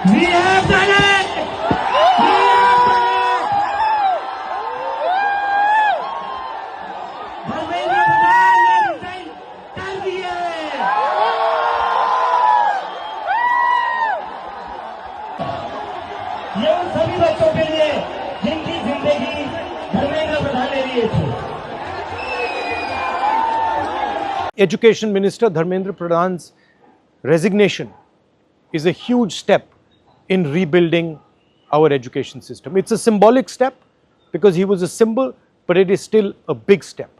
We have done it! We have done it! Dharmendra Pradhan ने resign कर दिए। ये उन सभी बच्चों के लिए जिनकी जिंदगी धर्मेंद्र प्रधान ने लिए थी। Education Minister Dharmendra Pradhan's resignation is a huge step in rebuilding our education system. It's a symbolic step because he was a symbol, but it is still a big step.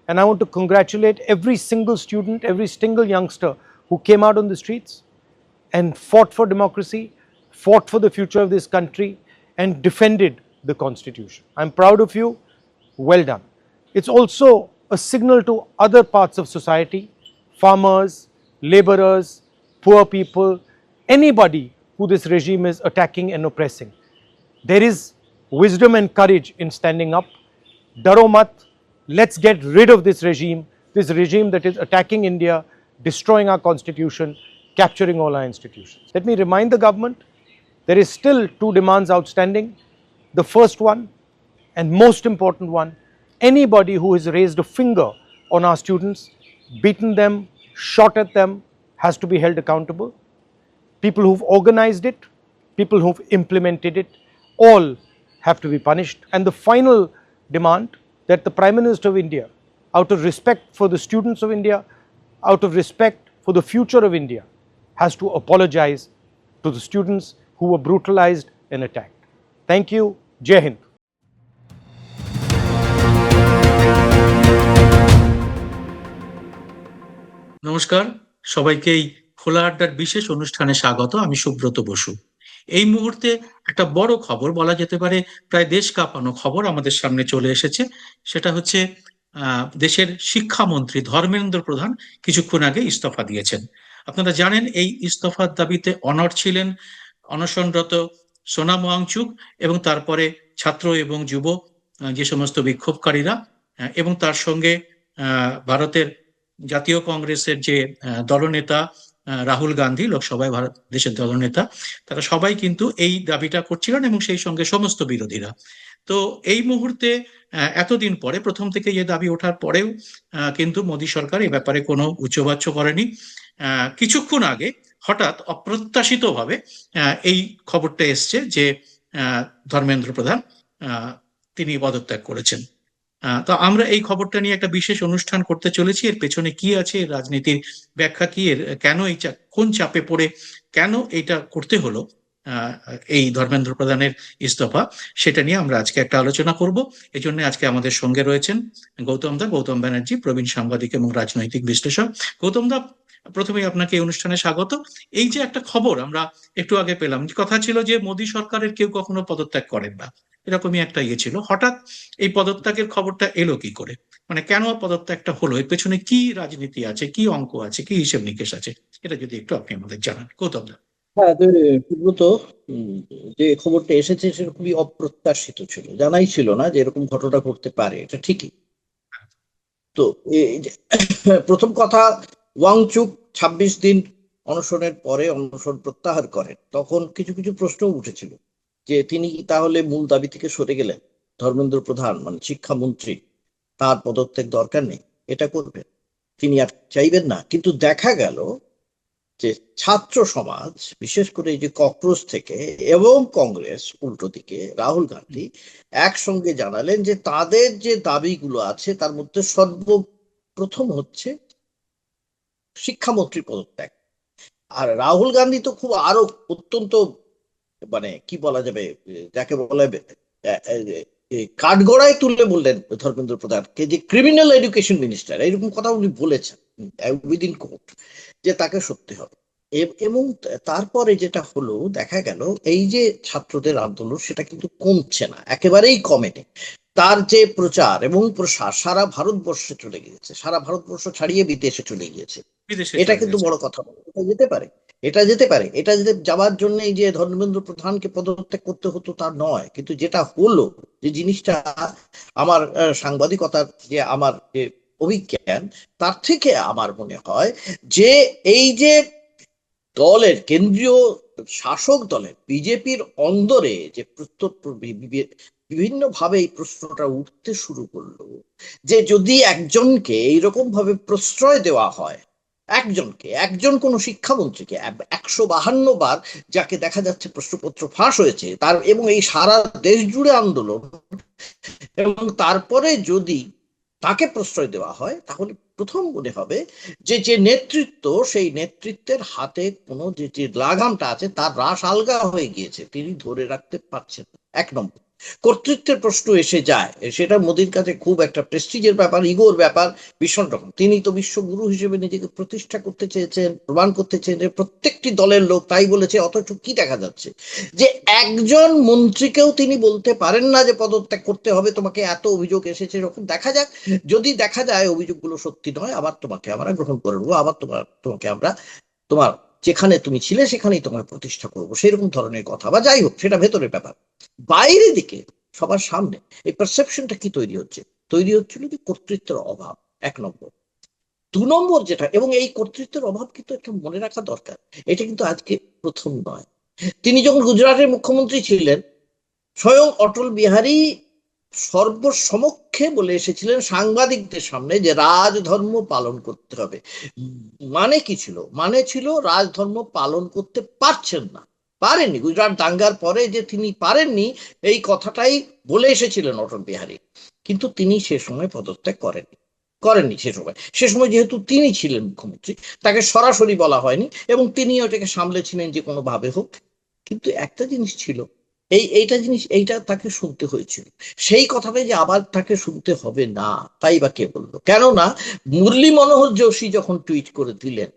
And I want to congratulate every single student, every single youngster who came out on the streets and fought for democracy, fought for the future of this country, and defended the Constitution. I'm proud of you. Well done. It's also a signal to other parts of society, farmers, laborers, poor people, anybody who this regime is attacking and oppressing. There is wisdom and courage in standing up. Daro mat, let's get rid of this regime that is attacking India, destroying our constitution, capturing all our institutions. Let me remind the government, there is still 2 demands outstanding. The first one, and most important one, anybody who has raised a finger on our students, beaten them, shot at them, has to be held accountable. People who've organized it, people who've implemented it, all have to be punished. And the final demand, that the Prime Minister of India, out of respect for the students of India, out of respect for the future of India, has to apologize to the students who were brutalized and attacked. Thank you. Jai Hind. নমস্কার, সবাইকেই খোলা আড্ডার বিশেষ অনুষ্ঠানে স্বাগত। আমি সুব্রত বসু। এই মুহূর্তে একটা বড় খবর, বলা যেতে পারে প্রায় দেশ কাঁপানো খবর আমাদের সামনে চলে এসেছে। সেটা হচ্ছে দেশের শিক্ষামন্ত্রী ধর্মেন্দ্র প্রধান কিছুক্ষণ আগে ইস্তফা দিয়েছেন। আপনারা জানেন এই ইস্তফার দাবিতে অনড় ছিলেন অনশনরত সোনাম ওয়াংচুক এবং তারপরে ছাত্র এবং যুব যে সমস্ত বিক্ষোভকারীরা, এবং তার সঙ্গে ভারতের জাতীয় কংগ্রেসের যে দলনেতা রাহুল গান্ধী, লোকসভায় দেশের দলনেতা, তারা সবাই কিন্তু এই দাবিটা করছিলেন এবং সেই সঙ্গে সমস্ত বিরোধীরা। তো এই মুহূর্তে এতদিন পরে, প্রথম থেকে এই দাবি ওঠার পরেও কিন্তু মোদী সরকার এই ব্যাপারে কোনো উচ্চবাচ্য করেনি। কিছুক্ষণ আগে হঠাৎ অপ্রত্যাশিতভাবে এই খবরটা এসছে যে ধর্মেন্দ্র প্রধান তিনি পদত্যাগ করেছেন। তো আমরা এই খবরটা নিয়ে একটা বিশেষ অনুষ্ঠান করতে চলেছি। এর পেছনে কি আছে, এর রাজনীতির ব্যাখ্যা কি, এর কেন এই কোন চাপে পড়ে কেন এটা করতে হলো এই ধর্মেন্দ্র প্রধানের ইস্তফা, সেটা নিয়ে আমরা আজকে একটা আলোচনা করব। এই জন্য আজকে আমাদের সঙ্গে রয়েছেন গৌতম ব্যানার্জি, প্রবীণ সাংবাদিক এবং রাজনৈতিক বিশ্লেষক। গৌতম দা, প্রথমেই আপনাকে এই অনুষ্ঠানে স্বাগত। এই যে একটা খবর আমরা একটু আগে পেলাম, কথা ছিল যে মোদী সরকারের কেউ কখনো পদত্যাগ করেন না, এরকমই একটা ছিল। হঠাৎ এই পদত্যাগের খবরটা এলো কি করে? মানে কেন পদত্যাগটা হলো? এর পেছনে কি রাজনীতি আছে, কি অঙ্ক আছে, কি হিসেব নিকেশ আছে, এটা যদি একটু আপনি আমাদের জানান গৌতম দা। হ্যাঁ, সুব্রত, যে খবরটা এসেছে সেটা খুবই অপ্রত্যাশিত ছিল, জানাই ছিল না যে এরকম ঘটনা ঘটতে পারে, এটা ঠিকই। তো প্রথম কথা, ওয়াংচুক 26 দিন অনশনের পরে অনশন প্রত্যাহার করেন। তখন কিছু কিছু প্রশ্ন উঠেছিল যে তিনি তাহলে মূল দাবি থেকে সরে গেলেন, ধর্মেন্দ্র প্রধান মানে শিক্ষামন্ত্রী, তার পদত্যাগ দরকার নেই, এটা করবেন, তিনি আর চাইবেন না। কিন্তু দেখা গেল যে ছাত্র সমাজ, বিশেষ করে এই যে ককরোচ থেকে এবং কংগ্রেস, উল্টো দিকে রাহুল গান্ধী একসঙ্গে জানালেন যে তাদের যে দাবিগুলো আছে তার মধ্যে সর্বপ্রথম হচ্ছে শিক্ষামন্ত্রী পদত্যাগ। আর রাহুল গান্ধী তো খুব আরো অত্যন্ত, মানে কি বলা যাবে, যাকে বলা কাঠগড়ায় তুলে বললেন ধর্মেন্দ্র প্রধানকে যে ক্রিমিনাল এডুকেশন মিনিস্টার, এরকম কথা উনি বলেছেন উইদিন কোর্ট, যে তাকে সত্যি হবে। এবং তারপরে যেটা হলো, দেখা গেল এই যে ছাত্রদের আন্দোলন সেটা কিন্তু কমছে না, একেবারেই কমেনি। তার যে প্রচার এবং প্রসার সারা ভারতবর্ষে চলে গিয়েছে, সারা ভারতবর্ষ ছাড়িয়ে বিদেশে চলে গিয়েছে। এটা কিন্তু বড় কথা, এটা যেতে পারে, এটা যেতে যাওয়ার জন্য এই যে ধর্মেন্দ্র প্রধানকে পদত্যাগ করতে হতো তা নয়। কিন্তু যেটা হলো, যে জিনিসটা আমার সাংবাদিকতার যে আমার যে অভিজ্ঞান, তার থেকে আমার মনে হয় যে এই যে দলের কেন্দ্রীয় শাসক দলের বিজেপির অন্দরে যে বিভিন্ন ভাবে এই প্রশ্নটা উঠতে শুরু করলো যে যদি একজনকে এইরকম ভাবে প্রশ্রয় দেওয়া হয়, একজন কোন শিক্ষামন্ত্রীকে 152 বার যাকে দেখা যাচ্ছে প্রশ্নপত্র ফাঁস হয়েছে তার, এবং এই সারা দেশ জুড়ে আন্দোলন, এবং তারপরে যদি তাকে প্রশ্রয় দেওয়া হয়, তাহলে প্রথম মনে হবে যে যে নেতৃত্ব, সেই নেতৃত্বের হাতে কোনো যে লাগামটা আছে তার রাশ আলগা হয়ে গিয়েছে, তিনি ধরে রাখতে পারছেন না। এক নম্বর কর্তৃত্বের প্রশ্ন এসে যায়, সেটা মোদির কাছে খুব একটা প্রেস্টিজের ব্যাপার, ইগোর ব্যাপার, ভীষণ রকম। তিনি তো বিশ্বগুরু হিসেবে নিজেকে প্রতিষ্ঠা করতে চেয়েছেন, প্রমাণ করতে চেয়েছেন, প্রত্যেকটি দলের লোক তাই বলেছে, অথচ কি দেখা যাচ্ছে যে একজন মন্ত্রীকেও তিনি বলতে পারেন না যে পদত্যাগ করতে হবে, তোমাকে এত অভিযোগ এসেছে, এরকম দেখা যাক, যদি দেখা যায় অভিযোগগুলো সত্যি নয়, আবার তোমাকে আমরা গ্রহণ করে নেবো, আবার তোমাকে আমরা তোমার যেখানে তুমি ছিলে সেখানেই তোমার প্রতিষ্ঠা করবো, সেরকম ধরনের কথা, বা যাই হোক, সেটা ভেতরের ব্যাপার। বাইরের দিকে সবার সামনে এই পারসেপশনটা কি তৈরি হচ্ছিল যে কর্তৃত্বের অভাব, এক নম্বর। দু নম্বর যেটা, এবং এই কর্তৃত্বের অভাব কিন্তু একটা মনে রাখা দরকার, এটা কিন্তু আজকে প্রথম নয়। তিনি যখন গুজরাটের মুখ্যমন্ত্রী ছিলেন, স্বয়ং অটল বিহারী সর্বসমক্ষে বলে এসেছিলেন সাংবাদিকদের সামনে যে রাজধর্ম পালন করতে হবে। মানে কি ছিল? মানে ছিল রাজধর্ম পালন করতে পারছেন না, পারেননি। গুজরাট দাঙ্গার পরে যে তিনি পারেননি, এই কথাটাই বলে এসেছিলেন অটল বিহারী, কিন্তু তিনি সে সময় পদত্যাগ করেননি সে সময় যেহেতু তিনি ছিলেন মুখ্যমন্ত্রী, তাকে সরাসরি বলা হয়নি, এবং তিনি ওটাকে সামলেছিলেন যে কোনো ভাবে হোক। কিন্তু একটা জিনিস ছিল, এইটা তাকে শুনতে হয়েছিল, সেই কথাটাই যে আবার তাকে শুনতে হবে না, তাই বা কে বললো? কেননা মুরলী মনোহর যোশী যখন টুইট করে দিলেন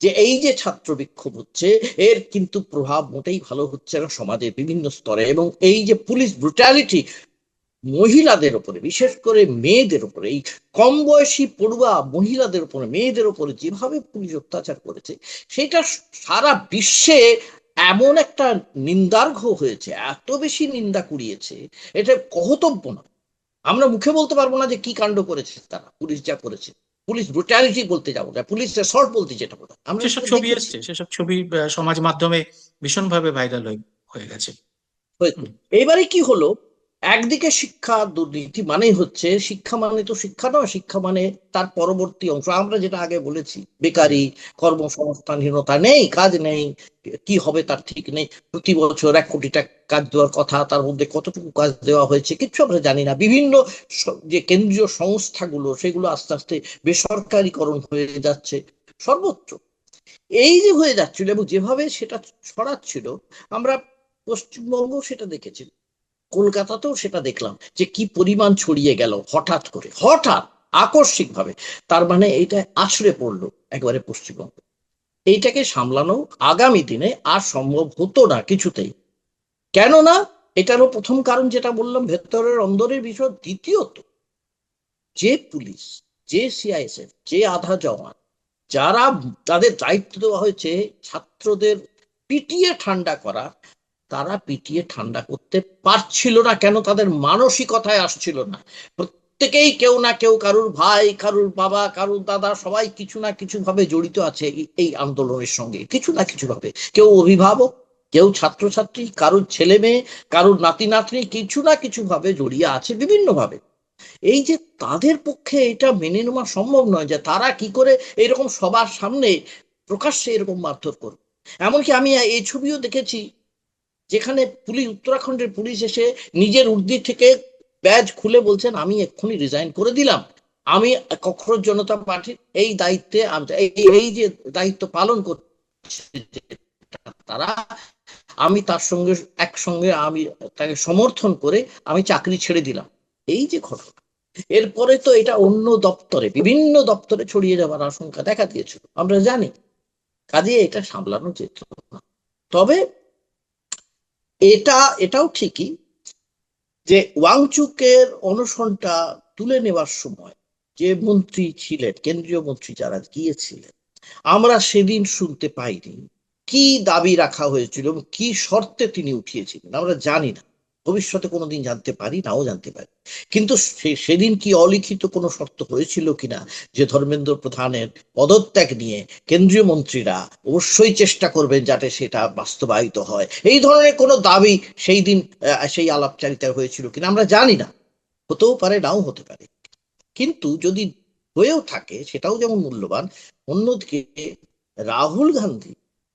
যে এই যে ছাত্র বিক্ষোভ হচ্ছে, এর কিন্তু প্রভাব মোটেই ভালো হচ্ছে না সমাজের বিভিন্ন স্তরে, এবং এই যে পুলিশ ব্রুটালিটি মহিলাদের উপরে, বিশেষ করে মেয়েদের উপরে, এই কম বয়সী পড়ুয়া মহিলাদের উপরে, মেয়েদের উপরে যেভাবে পুলিশ অত্যাচার করেছে, সেটা সারা বিশ্বে এমন একটা নিন্দার্ঘ হয়েছে, এত বেশি নিন্দা কুড়িয়েছে, এটা কহতব্য না। আমরা মুখে বলতে পারবো না যে কি কাণ্ড করেছে তারা, পুলিশ যা করেছে, পুলিশ ব্রুটালিটি বলতে যাবো না, পুলিশ অ্যাসল্ট বলতে যেটা বলে, আমরা সেসব সেটা ছবি দেখেছি। এসছে, সেসব ছবি সমাজ মাধ্যমে ভীষণভাবে ভাইরাল হয়ে গেছে। হয়তো এবারে কি হলো, একদিকে শিক্ষা দুর্নীতি মানেই হচ্ছে, শিক্ষা মানে তো শিক্ষা নয়, শিক্ষা মানে তার পরবর্তী অংশ, আমরা যেটা আগে বলেছি, বেকারি, কর্মসংস্থানহীনতা, নেই কাজ নেই, কি হবে তার ঠিক নেই, প্রতি বছর 1 কোটি টাকা কাজ দেওয়ার কথা, তার মধ্যে কতটুকু কাজ দেওয়া হয়েছে কিচ্ছু আমরা জানি না, বিভিন্ন যে কেন্দ্রীয় সংস্থাগুলো, সেগুলো আস্তে আস্তে বেসরকারীকরণ হয়ে যাচ্ছে সর্বত্র। এই যে হয়ে যাচ্ছিল এবং যেভাবে সেটা ছড়াচ্ছিল, আমরা পশ্চিমবঙ্গ সেটা দেখেছি, কলকাতাতেও সেটা দেখলাম যে কি পরিমাণ ছড়িয়ে গেল হঠাৎ আকস্মিক ভাবে, তার মানে এইটা আছড়ে পড়লো একবারে পশ্চিমবঙ্গ। এইটাকে সামলানো আগামী দিনে আর সম্ভব হতো না কিছুতেই। কেননা এটারও প্রথম কারণ যেটা বললাম, ভেতরের অন্দরের বিষয়। দ্বিতীয়ত, যে পুলিশ, যে সিআইএসএফ, যে আধা জওয়ান, যারা তাদের দায়িত্ব দেওয়া হয়েছে ছাত্রদের পিটিয়ে ঠান্ডা করা, তারা পিটিয়ে ঠান্ডা করতে পারছিল না। কেন? তাদের মানসিকতায় আসছিল না। প্রত্যেকেই কেউ না কেউ, কারুর ভাই, কারুর বাবা, কারুর দাদা, সবাই কিছু না কিছু ভাবে জড়িত আছে এই আন্দোলনের সঙ্গে, কিছু না কিছু ভাবে। কেউ অভিভাবক, কেউ ছাত্রছাত্রী, কারুর ছেলে মেয়ে, কারুর নাতি নাতনি, কিছু না কিছু ভাবে জড়িয়ে আছে বিভিন্ন ভাবে। এই যে তাদের পক্ষে এটা মেনে নেওয়া সম্ভব নয় যে তারা কি করে এরকম সবার সামনে প্রকাশ্যে এরকম মারধর করবে। এমনকি আমি এই ছবিও দেখেছি, যেখানে পুলিশ, উত্তরাখণ্ডের পুলিশ এসে নিজের উর্দি থেকে ব্যাজ খুলে বলছেন, আমি এক্ষুনি রিজাইন করে দিলাম, আমি ককরোচ জনতা পার্টির এই দায়িত্বে, এই যে দায়িত্ব পালন করছে তারা, আমি তার সঙ্গে একসঙ্গে আমি তাকে সমর্থন করে আমি চাকরি ছেড়ে দিলাম। এই যে ঘটনা, এরপরে তো এটা অন্য দপ্তরে, বিভিন্ন দপ্তরে ছড়িয়ে যাওয়ার আশঙ্কা দেখা দিয়েছিল, আমরা জানি। কাজে এটা সামলানো যেত না। তবে এটাও ঠিকই যে ওয়াংচুকের অনশনটা তুলে নেওয়ার সময় যে মন্ত্রী ছিলেন, কেন্দ্রীয় মন্ত্রী যারা গিয়েছিলেন, আমরা সেদিন শুনতে পাইনি কি দাবি রাখা হয়েছিল এবং কি শর্তে তিনি উঠিয়েছিলেন, আমরা জানি না। ভবিষ্যতে কোনোদিন জানতে পারি, নাও জানতে পারি। কিন্তু সেদিন কি অলিখিত কোনো শর্ত হয়েছিল কিনা যে ধর্মেন্দ্র প্রধানের পদত্যাগ নিয়ে কেন্দ্রীয় মন্ত্রীরা অবশ্যই চেষ্টা করবেন যাতে সেটা বাস্তবায়িত হয়, এই ধরনের কোনো দাবি সেই দিন সেই আলাপচারিতা হয়েছিল কিনা আমরা জানি না, হতেও পারে নাও হতে পারে। কিন্তু যদি হয়েও থাকে সেটাও যেমন মূল্যবান, অন্যদিকে রাহুল গান্ধী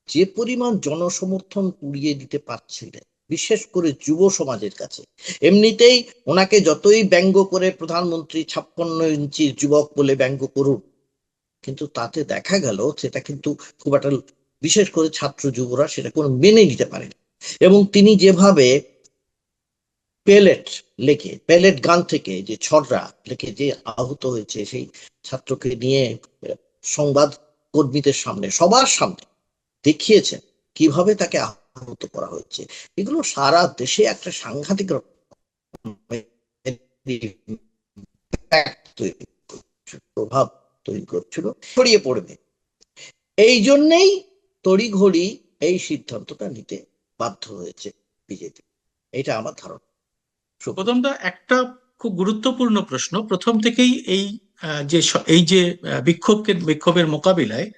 যে পরিমাণ জনসমর্থন কুড়িয়ে দিতে পারছিলেন বিশেষ করে যুব সমাজের কাছে, এমনিতেই ওনাকে যতই ব্যঙ্গ করে প্রধানমন্ত্রী 56 ইঞ্চির যুবক বলে ব্যঙ্গ করুন, কিন্তু তাতে দেখা গেল সেটা কিন্তু খুব একটা, বিশেষ করে ছাত্র যুবরা সেটা কোনো মেনে নিতে পারে না। এবং তিনি যেভাবে পেলেট গান থেকে যে ছড়রা লেখে যে আহত হয়েছে সেই ছাত্রকে নিয়ে সংবাদ কর্মীদের সামনে সবার সামনে দেখিয়েছেন কিভাবে তাকে আহত করা হয়েছে, এগুলো সারা দেশে একটা সাংঘাতিক প্রভাব তৈরি করছিল, ছড়িয়ে পড়বে। এই জন্যেই তড়িঘড়ি এই সিদ্ধান্তটা নিতে বাধ্য হয়েছে বিজেপি, এটা আমার ধারণা। প্রথমটা একটা খুব গুরুত্বপূর্ণ প্রশ্ন, প্রথম থেকেই এই যে বিক্ষোভের মোকাবিলায়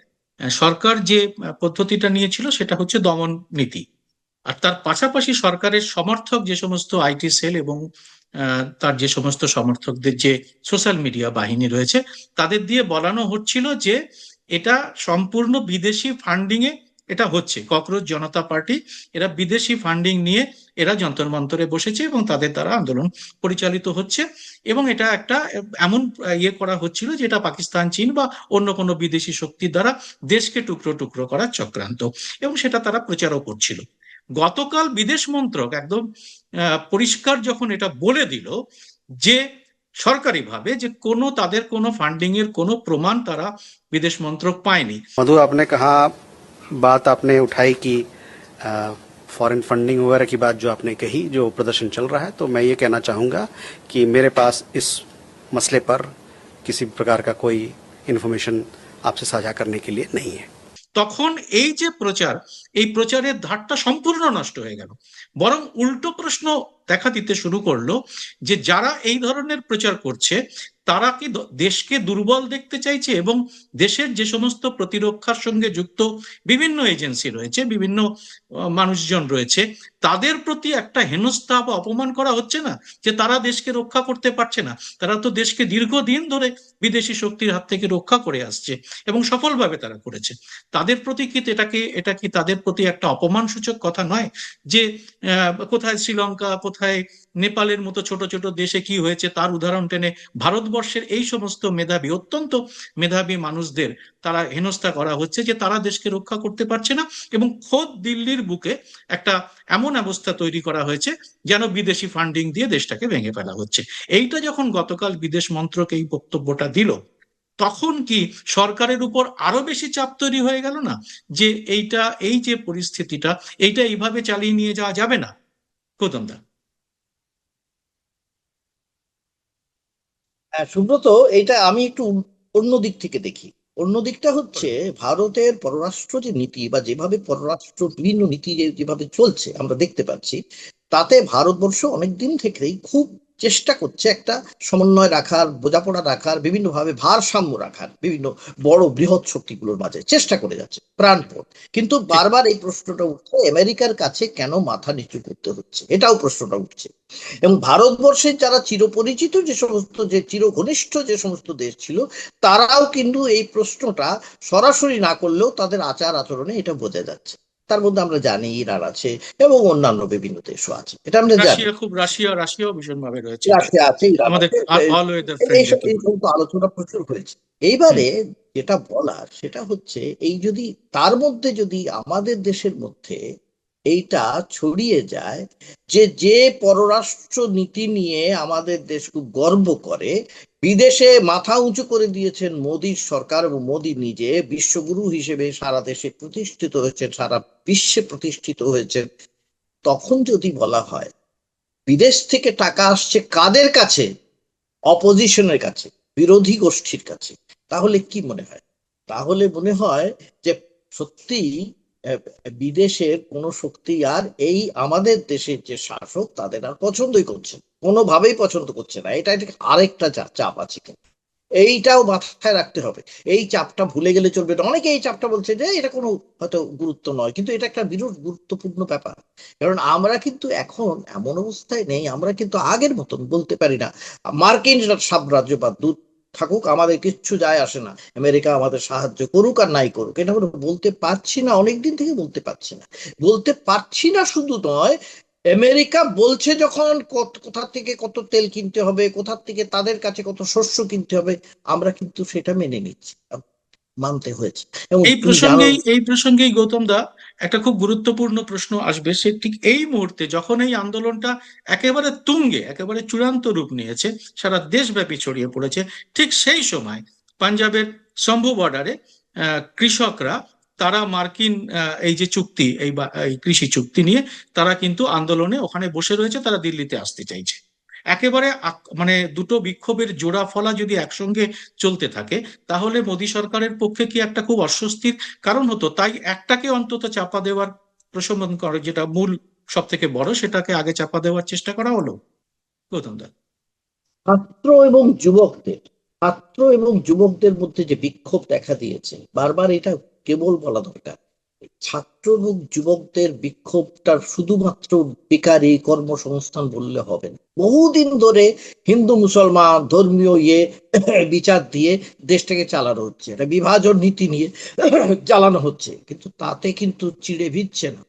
সরকার যে পদ্ধতিটা নিয়েছিল সেটা হচ্ছে দমন নীতি। আর তার পাশাপাশি সরকারের সমর্থক যে সমস্ত আইটি সেল এবং তার যে সমস্ত সমর্থকদের যে সোশ্যাল মিডিয়া বাহিনী রয়েছে তাদের দিয়ে বলানো হচ্ছিল যে এটা সম্পূর্ণ বিদেশি ফান্ডিং এ এটা হচ্ছে। ককরোচ জনতা পার্টি এরা বিদেশি ফান্ডিং নিয়ে এরা যন্তর মন্তরে বসেছে এবং তাদের দ্বারা আন্দোলন পরিচালিত হচ্ছে, এবং এটা একটা এমন ইয়ে করা হচ্ছিল যেটা পাকিস্তান, চীন বা অন্য কোনো বিদেশি শক্তির দ্বারা দেশকে টুকরো টুকরো করার চক্রান্ত, এবং সেটা তারা প্রচারও করছিল। গতকাল বিদেশ মন্ত্রক একদম পরিষ্কার যখন এটা বলে দিল যে সরকারিভাবে যে কোনো তাদের কোনো ফান্ডিং এর কোনো প্রমাণ তারা বিদেশ মন্ত্রক পায়নি। मधु, आपने कहा, बात आपने उठाई कि फॉरेन फंडिंग वगैरह की बात जो आपने कही, जो प्रदर्शन चल रहा है, तो मैं ये कहना चाहूँगा कि मेरे पास इस मसले पर किसी प्रकार का कोई इन्फॉर्मेशन आपसे साझा करने के लिए नहीं है। তখন এই যে এই প্রচারের ধারটা সম্পূর্ণ নষ্ট হয়ে গেল, বরং উল্টো প্রশ্ন দেখা দিতে শুরু করলো যে যারা এই ধরনের প্রচার করছে তারা কি দেশকে দুর্বল দেখতে চাইছে, এবং দেশের যে সমস্ত প্রতিরক্ষার সঙ্গে যুক্ত বিভিন্ন এজেন্সি রয়েছে, বিভিন্ন মানুষজন রয়েছে, তাদের প্রতি একটা হেনস্থা বা অপমান করা হচ্ছে না, যে তারা দেশকে রক্ষা করতে পারছে না, তারা তো দেশকে দীর্ঘদিন ধরে বিদেশি শক্তির হাত থেকে রক্ষা করে আসছে এবং সফলভাবে তারা করেছে। তাদের প্রতি কি এটা কি তাদের প্রতি একটা অপমান সূচক কথা নয় যে কোথায় শ্রীলঙ্কা, কোথায় নেপালের মতো ছোট ছোট দেশে কি হয়েছে তার উদাহরণ টেনে ভারতবর্ষের এই সমস্ত মেধাবী, অত্যন্ত মেধাবী মানুষদের তারা হেনস্থা করা হচ্ছে যে তারা দেশকে রক্ষা করতে পারছে না, এবং খোদ দিল্লির বুকে একটা এমন অবস্থা তৈরি করা হয়েছে যেন বিদেশি ফান্ডিং দিয়ে দেশটাকে ভেঙে ফেলা হচ্ছে। এইটা যখন গতকাল বিদেশ মন্ত্রক এই বক্তব্যটা দিল, তখন কি সরকারের উপর আরো বেশি চাপ তৈরি হয়ে গেল না যে এই যে পরিস্থিতিটা এইটা এইভাবে চালিয়ে নিয়ে যাওয়া যাবে না? গৌতম দা। সুব্রত, এটা আমি একটু অন্য দিক থেকে দেখি। অন্য দিকটা হচ্ছে ভারতের পররাষ্ট্র যে নীতি বা যেভাবে পররাষ্ট্র বিভিন্ন নীতি যেভাবে চলছে আমরা দেখতে পাচ্ছি, তাতে ভারতবর্ষ অনেকদিন থেকেই খুব চেষ্টা করছে একটা সমন্বয় রাখার, বোঝাপড়া রাখার, বিভিন্নভাবে ভারসাম্য রাখার, বিভিন্ন বড় বৃহৎ শক্তিগুলোর মাঝে চেষ্টা করে যাচ্ছে প্রাণপণ। কিন্তু বারবার এই প্রশ্নটা উঠছে আমেরিকার কাছে কেন মাথা নিচু করতে হচ্ছে, এটাও প্রশ্নটা উঠছে। এবং ভারতবর্ষের যারা চিরপরিচিত যে সমস্ত, যে চিরঘনিষ্ঠ যে সমস্ত দেশ ছিল, তারাও কিন্তু এই প্রশ্নটা সরাসরি না করলেও তাদের আচার আচরণে এটা বোঝা যাচ্ছে। তার মধ্যে আমরা জানি ইরান আছে এবং অন্যান্য বিভিন্ন দেশও আছে, এটা আমরা জানি। রাশিয়াও ভীষণ ভাবে রয়েছে, রাশিয়া আছে, ইরান আমাদের আছে, অল ওয়েদার ফ্রেন্ড। এই সমস্ত আলোচনা প্রচুর হয়েছে। এইবারে যেটা বলার সেটা হচ্ছে, এই যদি তার মধ্যে যদি আমাদের দেশের মধ্যে এইটা ছড়িয়ে যায় যে পররাষ্ট্র নীতি নিয়ে আমাদের দেশ খুব গর্ব করে, বিদেশে মাথা উঁচু করে দিয়েছেন মোদীর সরকার এবং মোদী নিজে বিশ্বগুরু হিসেবে সারা দেশে প্রতিষ্ঠিত হয়েছেন, সারা বিশ্বে প্রতিষ্ঠিত হয়েছেন, তখন যদি বলা হয় বিদেশ থেকে টাকা আসছে কাদের কাছে? অপোজিশনের কাছে, বিরোধী গোষ্ঠীর কাছে, তাহলে কি মনে হয়? তাহলে মনে হয় যে সত্যি বিদেশের কোন শক্তি আর এই আমাদের দেশের যে শাসক তাদের আর পছন্দই করছে না, কোনোভাবেই পছন্দ করছে না। এটা আরেকটা চাপ আছে, কিন্তু এইটাও মাথায় রাখতে হবে। এই চাপটা ভুলে গেলে চলবে না। অনেকে এই চাপটা বলছে যে এটা কোনো হয়তো গুরুত্ব নয়, কিন্তু এটা একটা বিরাট গুরুত্বপূর্ণ ব্যাপার। কারণ আমরা কিন্তু এখন এমন অবস্থায় নেই, আমরা কিন্তু আগের মতন বলতে পারি না মার্কিন সাম্রাজ্যবাদ দূর থাকুক, আমাদের কিচ্ছু যায় আসে না, আমেরিকা আমাদের সাহায্য করুক আর নাই করুক, এটা আমরা বলতে পারছি না। অনেকদিন থেকে বলতে পারছি না। বলতে পারছি না শুধু নয়, আমেরিকা বলছে যখন কোথা থেকে কত তেল কিনতে হবে, কোথা থেকে তাদের কাছে কত শস্য কিনতে হবে, আমরা কিন্তু সেটা মেনে নিচ্ছি, মানতে হয়েছে। এবং তুমি জানো, এই প্রসঙ্গেই গৌতম দা, একটা খুব গুরুত্বপূর্ণ প্রশ্ন আসবে। সে ঠিক এই মুহূর্তে যখন এই আন্দোলনটা একেবারে তুঙ্গে, একেবারে চূড়ান্ত রূপ নিয়েছে, সারা দেশব্যাপী ছড়িয়ে পড়েছে, ঠিক সেই সময় পাঞ্জাবের শম্ভু বর্ডারে কৃষকরা, তারা মার্কিন এই যে চুক্তি, এই কৃষি চুক্তি নিয়ে তারা কিন্তু আন্দোলনে ওখানে বসে রয়েছে, তারা দিল্লিতে আসতে চাইছে। একেবারে মানে দুটো বিক্ষোভের জোড়া ফলা যদি একসঙ্গে চলতে থাকে, তাহলে মোদী সরকারের পক্ষে কি একটা খুব অস্বস্তির কারণ হতো। তাই একটাকে অন্তত চাপা দেওয়ার প্রশমন করে, যেটা মূল সব থেকে বড়, সেটাকে আগে চাপা দেওয়ার চেষ্টা করা হলো। গৌতম দা, ছাত্র এবং যুবকদের ছাত্র এবং যুবকদের মধ্যে যে বিক্ষোভ দেখা দিয়েছে, বারবার এটা কেবল বলা দরকার, ছাত্র এবং যুবকদের বিক্ষোভটা শুধুমাত্র বেকারি কর্মসংস্থান বললে হবে না। বহুদিন ধরে হিন্দু মুসলমান ধর্মীয় বিচার দিয়ে দেশটাকে চালানো হচ্ছে, এটা বিভাজন নীতি নিয়ে চালানো হচ্ছে, কিন্তু তাতে কিন্তু চিড়ে ভিজছে না,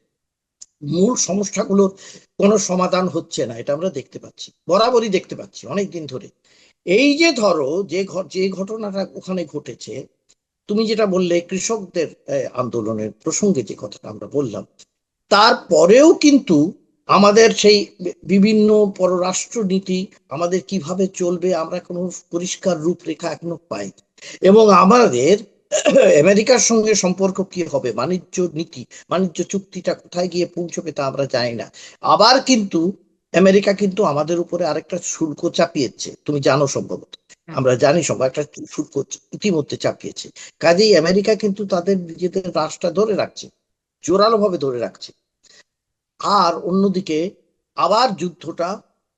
মূল সমস্যাগুলোর কোনো সমাধান হচ্ছে না। এটা আমরা দেখতে পাচ্ছি, বরাবরই দেখতে পাচ্ছি অনেকদিন ধরে। এই যে ধরো যে ঘটনাটা ওখানে ঘটেছে, তুমি যেটা বললে কৃষকদের আন্দোলনের প্রসঙ্গে যে কথাটা আমরা বললাম, তারপরেও কিন্তু আমাদের সেই বিভিন্ন পররাষ্ট্র নীতি, আমাদের কিভাবে চলবে, আমরা কোনো পরিষ্কার রূপরেখা এখনো পাই। এবং আমাদের আমেরিকার সঙ্গে সম্পর্ক কি হবে, বাণিজ্য নীতি, বাণিজ্য চুক্তিটা কোথায় গিয়ে পৌঁছবে তা আমরা জানি না। আবার কিন্তু আমেরিকা কিন্তু আমাদের উপরে আরেকটা শুল্ক চাপিয়েছে, তুমি জানো সম্ভবত, আমরা জানি সব, একটা শুল্ক ইতিমধ্যে চাপিয়েছে। কাজেই আমেরিকা কিন্তু তাদের নিজেদের রাষ্ট্রটা ধরে রাখছে, জোরালো ভাবে ধরে রাখছে। আর অন্যদিকে আবার যুদ্ধটা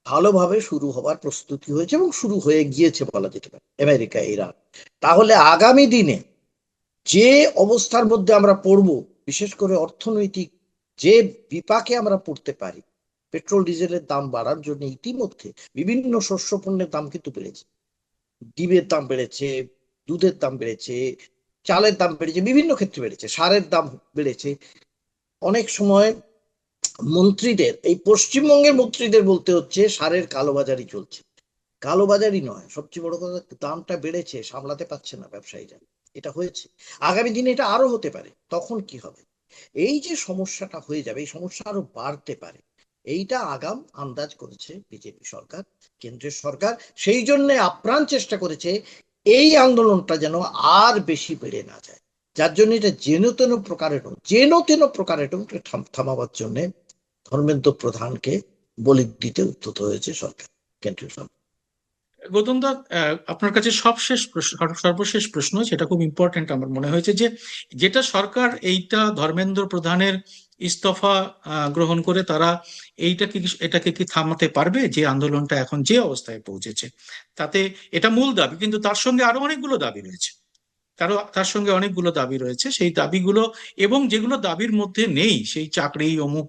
ভালোভাবে শুরু হবার প্রস্তুতি হয়েছে এবং শুরু হয়ে গিয়েছে বলা যেতে পারে, আমেরিকা ইরান। তাহলে আগামী দিনে যে অবস্থার মধ্যে আমরা পড়ব, বিশেষ করে অর্থনৈতিক যে বিপাকে আমরা পড়তে পারি, পেট্রোল ডিজেলের দাম বাড়ার জন্য ইতিমধ্যে বিভিন্ন শস্য পণ্যের দাম কিন্তু বেড়েছে, ডিমের দাম বেড়েছে, দুধের দাম বেড়েছে, চালের দাম বেড়েছে, বিভিন্ন ক্ষেত্রে বেড়েছে, সারের দাম বেড়েছে। অনেক সময় মন্ত্রীদের, এই পশ্চিমবঙ্গের মন্ত্রীদের বলতে হচ্ছে সারের কালোবাজারি চলছে। কালোবাজারি নয়, সবচেয়ে বড় কথা, দামটা বেড়েছে, সামলাতে পারছে না ব্যবসায়ীরা, এটা হয়েছে। আগামী দিনে এটা আরো হতে পারে, তখন কি হবে? এই যে সমস্যাটা হয়ে যাবে, এই সমস্যা আরো বাড়তে পারে, এইটা আগাম আন্দাজ করেছে বিজেপি সরকার, কেন্দ্রের সরকার। সেই জন্য আপ্রাণ চেষ্টা করেছে এই আন্দোলনটা যেন আর বেশি বেড়ে না যায়, যার জন্য এটা যেন তেন প্রকারে থামাবার জন্য ধর্মেন্দ্র প্রধানকে বলি দিতে উদ্যত হয়েছে সরকার, কেন্দ্রীয় সরকার। গৌতম দা, আপনার কাছে সর্বশেষ প্রশ্ন, যেটা খুব ইম্পর্টেন্ট আমার মনে হয়েছে, যে যেটা সরকার এইটা ধর্মেন্দ্র প্রধানের ইস্তফা গ্রহণ করে তারা এটাকে কি থামাতে পারবে, যে আন্দোলনটা এখন যে অবস্থায় পৌঁছেছে? তাতে এটা মূল দাবি, কিন্তু তার সঙ্গে আরো অনেকগুলো দাবি রয়েছে, তার সঙ্গে অনেকগুলো দাবি রয়েছে। সেই দাবিগুলো, এবং যেগুলো দাবির মধ্যে নেই, সেই চাকরি অমুক,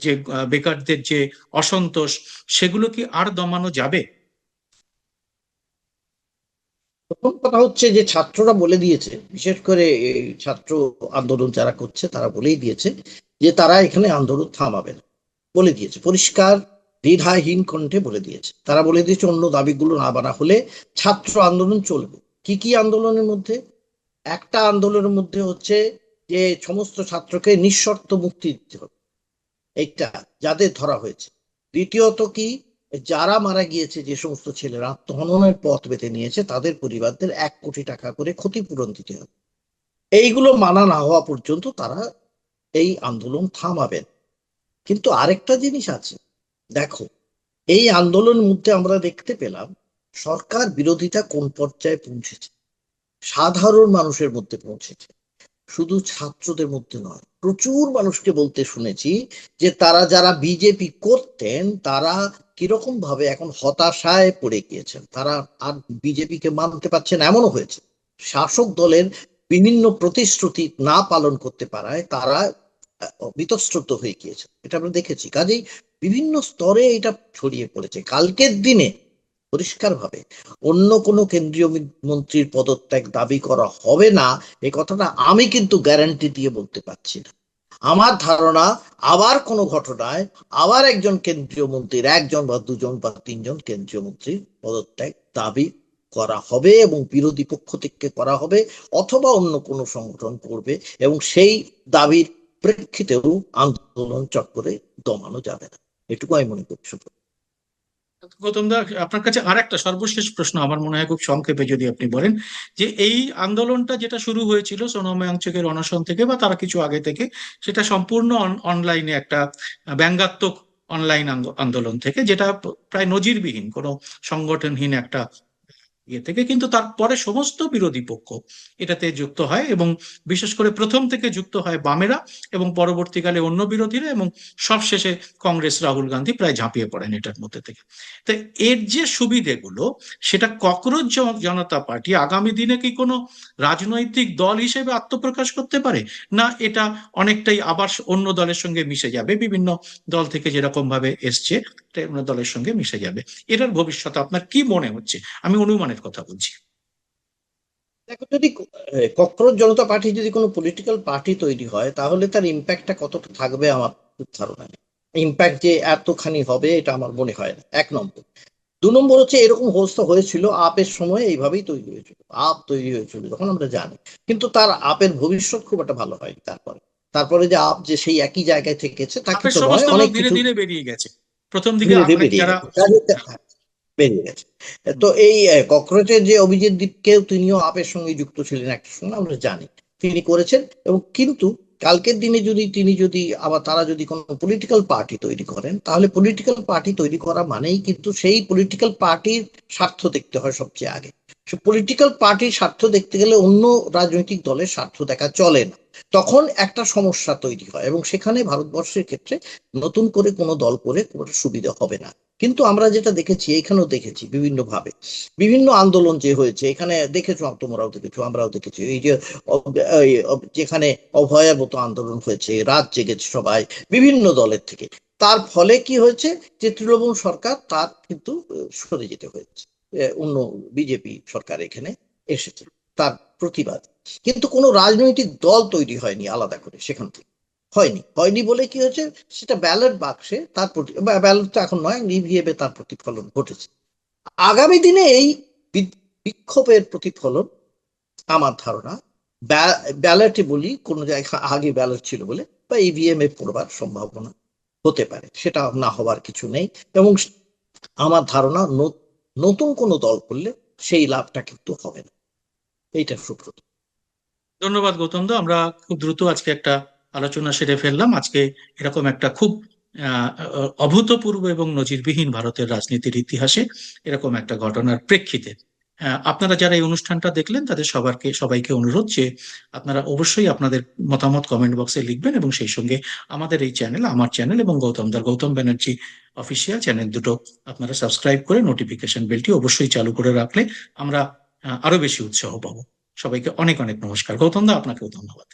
যে বেকারদের যে অসন্তোষ, সেগুলো কি আর দমানো যাবে? প্রথম কথা হচ্ছে যে ছাত্ররা বলে দিয়েছে, বিশেষ করে এই ছাত্র আন্দোলন যারা করছে তারা বলেই দিয়েছে যে তারা এখানে আন্দোলন থামাবে না, বলে দিয়েছে পরিষ্কার, দ্বিধাহীন কণ্ঠে বলে দিয়েছে। তারা বলে দিয়েছে অন্য দাবিগুলো না বানা হলে ছাত্র আন্দোলন চলবে। কি কি আন্দোলনের মধ্যে? একটা আন্দোলনের মধ্যে হচ্ছে যে সমস্ত ছাত্রকে নিঃশর্ত মুক্তি দিতে হবে, এইটা যাদের ধরা হয়েছে। দ্বিতীয়ত কি, যারা মারা গিয়েছে, যে সমস্ত ছেলেরা আত্মহননের পথ বেছে নিয়েছে, তাদের পরিবারদের 1 কোটি টাকা করে ক্ষতিপূরণ দিতে হবে। এইগুলো মানা না হওয়া পর্যন্ত তারা এই আন্দোলন থামাবেন। কিন্তু আরেকটা জিনিস আছে, দেখো, এই আন্দোলনের মধ্যে আমরা দেখতে পেলাম সরকার বিরোধিতা কোন পর্যায়ে পৌঁছেছে, সাধারণ মানুষের মধ্যে পৌঁছেছে। শুধু ছাত্রদের মধ্যে নয়, প্রচুর মানুষকে বলতে শুনেছি যে তারা যারা বিজেপি করতেন তারা কিরকম ভাবে এখন হতাশায় পড়ে গিয়েছেন, তারা আর বিজেপিকে মানতে পারছেন। এমনও হয়েছে শাসক দলের বিভিন্ন প্রতিশ্রুতি না পালন করতে পারায় তারা বিতশ্রুত হয়ে গিয়েছে, এটা আমরা দেখেছি। কাজেই বিভিন্ন স্তরে এটা ছড়িয়ে পড়েছে। কালকের দিনে পরিষ্কারভাবে অন্য কোনো কেন্দ্রীয় মন্ত্রীর পদত্যাগ দাবি করা হবে না, এই কথাটা আমি কিন্তু গ্যারান্টি দিয়ে বলতে পারছি না। আমার ধারণা আবার কোনো ঘটনায় আবার একজন কেন্দ্রীয় মন্ত্রীর, একজন বা দুজন বা তিনজন কেন্দ্রীয় মন্ত্রীর পদত্যাগ দাবি করা হবে এবং বিরোধী পক্ষ থেকে করা হবে, অথবা অন্য কোনো সংগঠন করবে, এবং সেই দাবির প্রেক্ষিতেও আন্দোলন চক্করে দমানো যাবে না, এটুকু আমি মনে করছি। গৌতম দা, আপনার কাছে আর একটা সর্বশেষ প্রশ্ন আমার মনে হয়, খুব সংক্ষেপে যদি আপনি বলেন, যে এই আন্দোলনটা যেটা শুরু হয়েছিল সোনম ওয়াংচুকের অনশন থেকে বা তার কিছু আগে থেকে, সেটা সম্পূর্ণ অনলাইনে একটা ব্যঙ্গাত্মক অনলাইন আন্দোলন থেকে, যেটা প্রায় নজিরবিহীন, কোনো সংগঠনহীন একটা ইয়ে থেকে, কিন্তু তারপরে সমস্ত বিরোধী পক্ষ এটাতে যুক্ত হয়, এবং বিশেষ করে প্রথম থেকে যুক্ত হয় বামেরা, এবং পরবর্তীকালে অন্য বিরোধীরা, এবং সবশেষে কংগ্রেস, রাহুল গান্ধী প্রায় ঝাঁপিয়ে পড়েন এটার মধ্যে থেকে। তো এর যে সুবিধেগুলো, সেটা ককরোচ জনতা পার্টি আগামী দিনে কি কোনো রাজনৈতিক দল হিসেবে আত্মপ্রকাশ করতে পারে, না এটা অনেকটাই আবার অন্য দলের সঙ্গে মিশে যাবে, বিভিন্ন দল থেকে যেরকম ভাবে এসছে অন্য দলের সঙ্গে মিশে যাবে? এটার ভবিষ্যৎ আপনার কি মনে হচ্ছে? আমি অনুমানের কথা বলছি। দেখো, যদি ককরোচ জনতা পার্টি যদি কোনো পলিটিক্যাল পার্টি তৈরি হয়, তাহলে তার ইম্প্যাক্টটা কতটা থাকবে আমার খুব ধারণা নেই। ইম্প্যাক্ট যে এতখানি হবে এটা আমার মনে হয় না, এক নম্বর। দু নম্বর হচ্ছে, এরকম অবস্থা হয়েছিল আপের সময়, এইভাবেই তৈরি হয়েছিল, আপ তৈরি হয়েছিল যখন আমরা জানি, কিন্তু তার আপের ভবিষ্যৎ খুব একটা ভালো হয়নি। তারপরে যে আপ যে সেই একই জায়গায় থেকেছে তা আপের কিন্তু নয়, সমস্ত লোক অনেক ধীরে কিছু ধীরে বেরিয়ে গেছে প্রথম দিকে, ধীরে ধীরে মানে বেরিয়ে যারা গেছে, বেরিয়ে গেছে। তো এই ককরোচের যে অভিজিৎ দীপকেও, তিনিও আপের সঙ্গে যুক্ত ছিলেন একটা সময়, আমরা জানি তিনি করেছেন। এবং কিন্তু কালকের দিনে তিনি যদি আবার তারা যদি কোনো পলিটিক্যাল পার্টি তৈরি করেন, তাহলে পলিটিক্যাল পার্টি তৈরি করা মানেই কিন্তু সেই পলিটিক্যাল পার্টির স্বার্থ দেখতে হয় সবচেয়ে আগে। সে পলিটিক্যাল পার্টির স্বার্থ দেখতে গেলে অন্য রাজনৈতিক দলের স্বার্থ দেখা চলে না, তখন একটা সমস্যা তৈরি হয়, এবং সেখানে ভারতবর্ষের ক্ষেত্রে নতুন করে কোনো দল করে কোনো সুবিধা হবে না। কিন্তু আমরা যেটা দেখেছি, এখানেও দেখেছি বিভিন্ন ভাবে বিভিন্ন আন্দোলন যে হয়েছে, এখানে দেখেছো, তোমরাও দেখেছো, আমরাও দেখেছি, এই যে যেখানে অভয়ার মতো আন্দোলন হয়েছে, রাত জেগেছে সবাই বিভিন্ন দলের থেকে। তার ফলে কি হয়েছে, যে তৃণমূল সরকার তার কিন্তু সরে যেতে হয়েছে, অন্য বিজেপি সরকার এখানে এসেছে তার প্রতিবাদ। কিন্তু কোনো রাজনৈতিক দল তৈরি হয়নি আলাদা করে সেখান থেকে, হয়নি বলে কি হয়েছে, সেটা ব্যালট বাক্সে তার ব্যালট তো এখন নয়, ইভিএম তার প্রতিফলন ঘটেছে। আগামী দিনে এই বিক্ষোভের প্রতিফলন আমার ধারণা ব্যালটে, বলি কোন জায়গায় আগে ব্যালট ছিল বলে, বা ইভিএম এ পড়বার সম্ভাবনা হতে পারে, সেটা না হওয়ার কিছু নেই। এবং আমার ধারণা নতুন কোনো দল করলে সেই লাভটা কিন্তু হবে না, এইটা সুব্রত। ধন্যবাদ গৌতম দা, আমরা খুব দ্রুত আজকে একটা আলোচনা সেরে ফেললাম। আজকে এরকম একটা খুব অভূতপূর্ব এবং নজিরবিহীন ভারতের রাজনীতির ইতিহাসে এরকম একটা ঘটনার প্রেক্ষিতে আপনারা যারা এই অনুষ্ঠানটা দেখলেন, তাদের সবাইকে অনুরোধ যে আপনারা অবশ্যই আপনাদের মতামত কমেন্ট বক্সে লিখবেন, এবং সেই সঙ্গে আমাদের এই চ্যানেল, আমার চ্যানেল এবং গৌতম ব্যানার্জি অফিসিয়াল চ্যানেল দুটো আপনারা সাবস্ক্রাইব করে নোটিফিকেশন বেলটি অবশ্যই চালু করে রাখলে আমরা আরো বেশি উৎসাহ পাবো। সবাইকে অনেক অনেক নমস্কার। গৌতম দা, আপনাকেও ধন্যবাদ।